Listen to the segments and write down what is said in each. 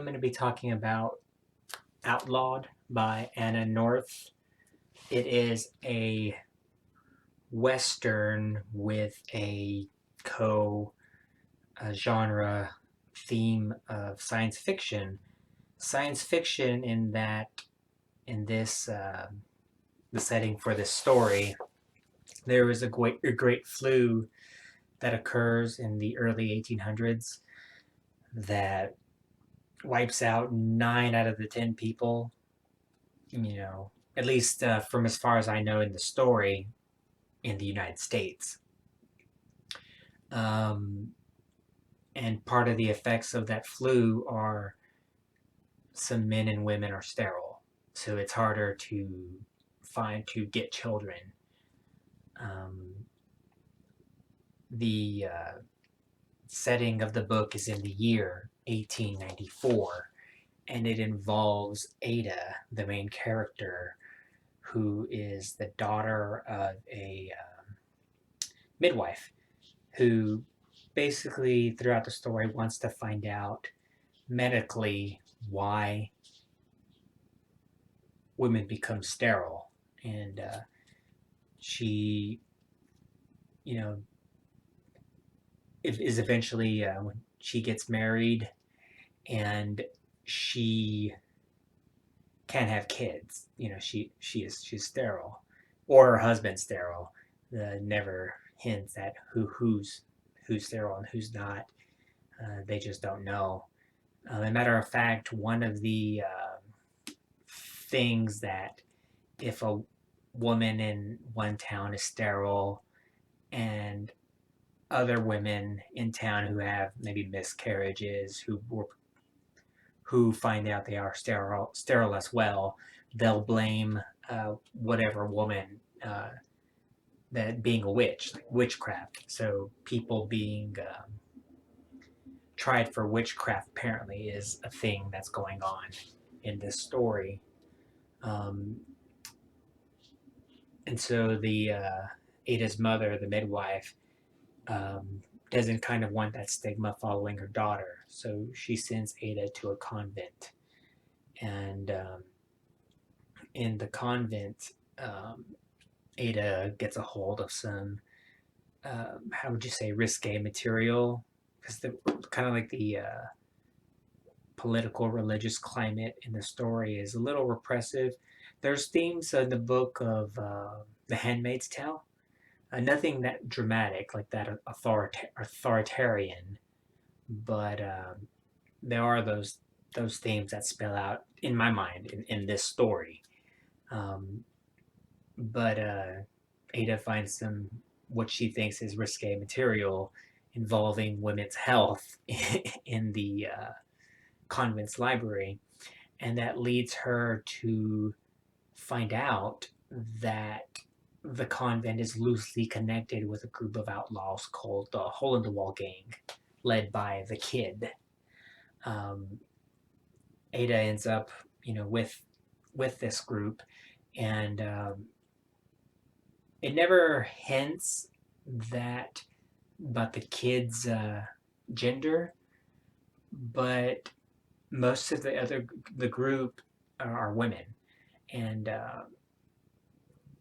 I'm going to be talking about Outlawed by Anna North. It is a Western with a co genre theme of science fiction. Science fiction in that, in this, the setting for this story, there was a great flu that occurs in the early 1800s that wipes out 9 out of the 10 people, at least from as far as I know in the story, in the United States. Um, and part of the effects of that flu are some men and women are sterile. So it's harder to get children. Um, the setting of the book is in the year 1894, and it involves Ada, the main character, who is the daughter of a midwife who basically throughout the story wants to find out medically why women become sterile. And she, you know, is eventually when she gets married and she can't have kids. She's sterile, or her husband's sterile. Never hints at who's sterile and who's not. They just don't know. As a matter of fact, one of the things that if a woman in one town is sterile and other women in town who have maybe miscarriages who find out they are sterile as well, they'll blame whatever woman that being a witch, like witchcraft. So people being tried for witchcraft apparently is a thing that's going on in this story. Um, and so the Ada's mother, the midwife, doesn't kind of want that stigma following her daughter, so she sends Ada to a convent. And in the convent, Ada gets a hold of some, how would you say, risque material, because the kind of like the political religious climate in the story is a little repressive. There's themes in the book of The Handmaid's Tale. Nothing that dramatic, like that authoritarian, but there are those themes that spell out in my mind in this story. Um, but Ada finds some what she thinks is risque material involving women's health in the convent's library, and that leads her to find out that the convent is loosely connected with a group of outlaws called the Hole in the Wall Gang, led by the Kid. Um, Ada ends up, with this group, and it never hints that about the Kid's gender, but most of the group are women, and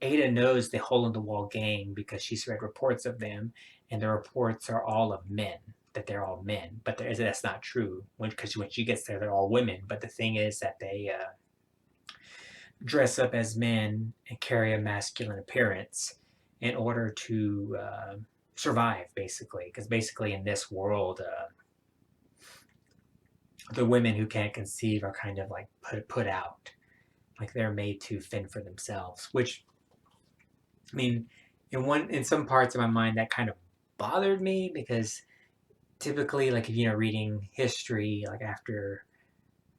Ada knows the Hole in the Wall gang because she's read reports of them, and the reports are all of men, that they're all men. But that's not true because when she gets there, they're all women. But the thing is that they dress up as men and carry a masculine appearance in order to survive, basically. Because basically, in this world, the women who can't conceive are kind of like put out, like they're made to fend for themselves, which I mean, in some parts of my mind that kind of bothered me because typically, like if reading history, like after,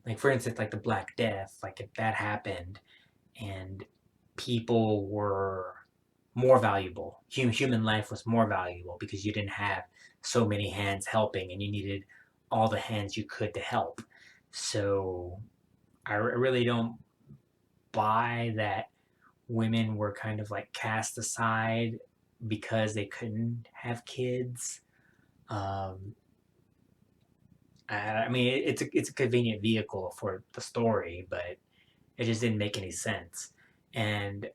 like for instance, like the Black Death, like if that happened and people were more valuable, human life was more valuable because you didn't have so many hands helping and you needed all the hands you could to help. So I really don't buy that women were kind of like cast aside because they couldn't have kids. Um, I mean, it's a convenient vehicle for the story, but it just didn't make any sense. And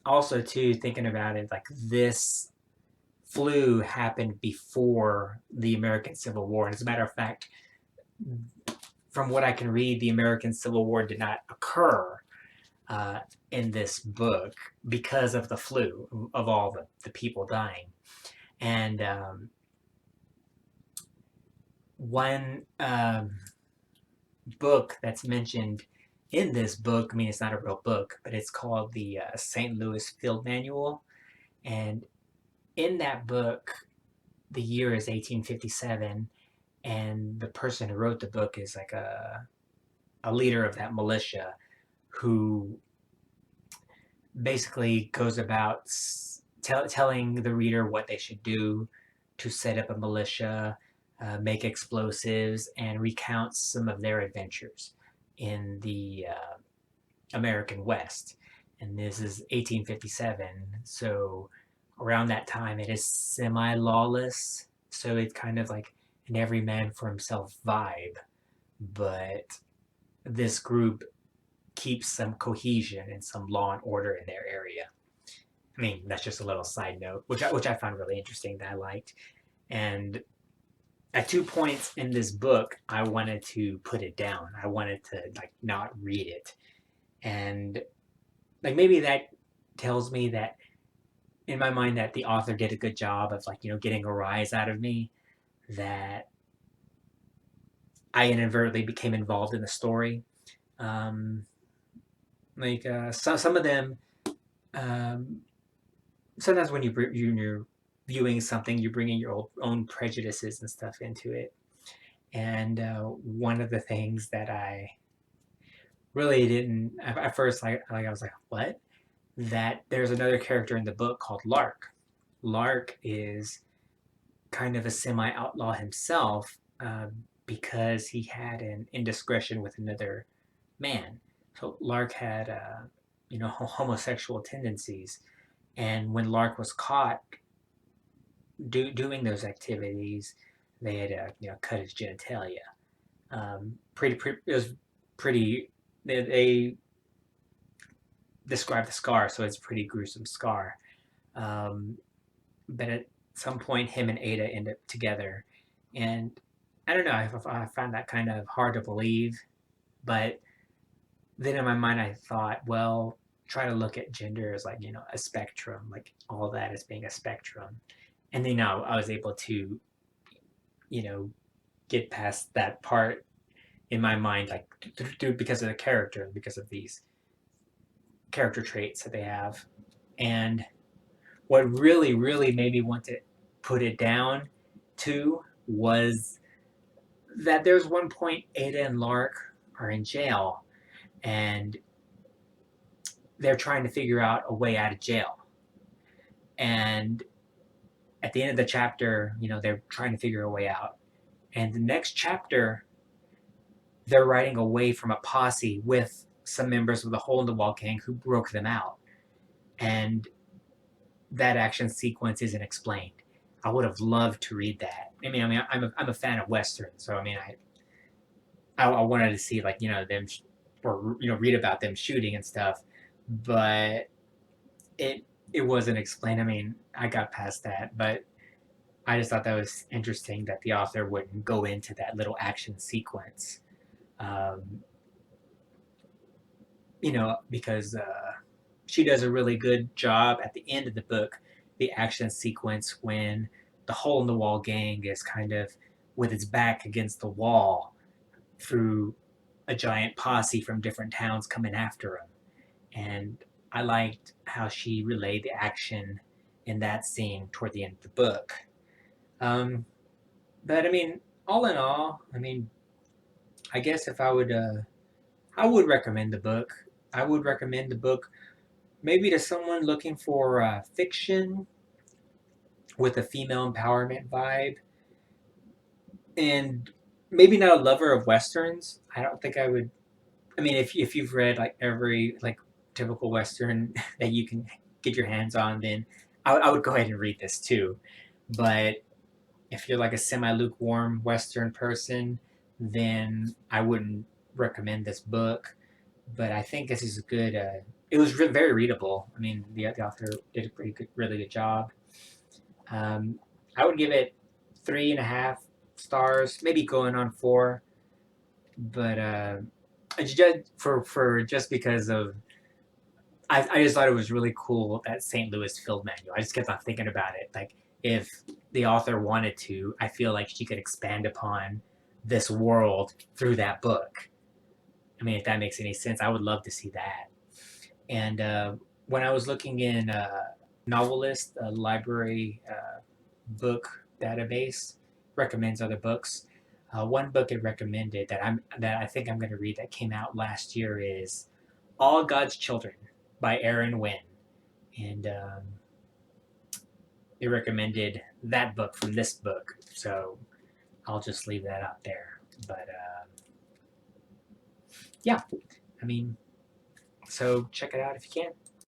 also, too, thinking about it, like this flu happened before the American Civil War. And as a matter of fact, from what I can read, the American Civil War did not occur uh, in this book because of the flu, of all the people dying. And one book that's mentioned in this book, I mean, it's not a real book, but it's called the St. Louis Field Manual. And in that book, the year is 1857, and the person who wrote the book is like a leader of that militia who basically goes about telling the reader what they should do to set up a militia, make explosives, and recounts some of their adventures in the American West. And this is 1857, so around that time it is semi lawless. So it's kind of like an every man for himself vibe, but this group keeps some cohesion and some law and order in their area. I mean, that's just a little side note, which I found really interesting that I liked. And at 2 points in this book, I wanted to put it down. I wanted to like not read it, and like maybe that tells me that in my mind that the author did a good job of like getting a rise out of me, that I inadvertently became involved in the story. Um, some of them, um, sometimes when you're viewing something, you're bringing your own prejudices and stuff into it. And one of the things that I really didn't at first like I was like, what? That there's another character in the book called Lark. Lark is kind of a semi outlaw himself because he had an indiscretion with another man. So Lark had homosexual tendencies, and when Lark was caught doing those activities, they had cut his genitalia. It was pretty. They describe the scar, so it's a pretty gruesome scar. Um, but at some point, him and Ada end up together, and I don't know. I found that kind of hard to believe, but then in my mind, I thought, well, try to look at gender as like a spectrum, like all that as being a spectrum, and then I was able to you know get past that part in my mind, like because of the character, because of these character traits that they have. And what really, really made me want to put it down too was that there's one point Ada and Lark are in jail and they're trying to figure out a way out of jail. And at the end of the chapter, they're trying to figure a way out. And the next chapter, they're riding away from a posse with some members of the Hole in the Wall gang who broke them out. And that action sequence isn't explained. I would have loved to read that. I'm a fan of westerns, so I wanted to see like them or read about them shooting and stuff, but it it wasn't explained. I mean, I got past that, but I just thought that was interesting that the author wouldn't go into that little action sequence, um, because she does a really good job at the end of the book, the action sequence when the Hole in the Wall gang is kind of with its back against the wall through a giant posse from different towns coming after him. And I liked how she relayed the action in that scene toward the end of the book. Um, but I mean, all in all, I mean, I guess if I would recommend the book. I would recommend the book maybe to someone looking for fiction with a female empowerment vibe, and maybe not a lover of westerns. I don't think I would. I mean, if you've read like every like typical western that you can get your hands on, then I would go ahead and read this too. But If you're like a semi-lukewarm Western person, then I wouldn't recommend this book. But I think this is a good. It was very readable. I mean, the author did a pretty good, really good job. Um, I would give it 3.5 stars, maybe going on 4. But just because of I just thought it was really cool that St. Louis field manual. I just kept on thinking about it. Like if the author wanted to, I feel like she could expand upon this world through that book. I mean, if that makes any sense, I would love to see that. And when I was looking in Novelist, a library book database recommends other books. One book it recommended that I think I'm going to read that came out last year is All God's Children by Aaron Wynn, and they recommended that book from this book. So I'll just leave that out there. But yeah, I mean, so check it out if you can.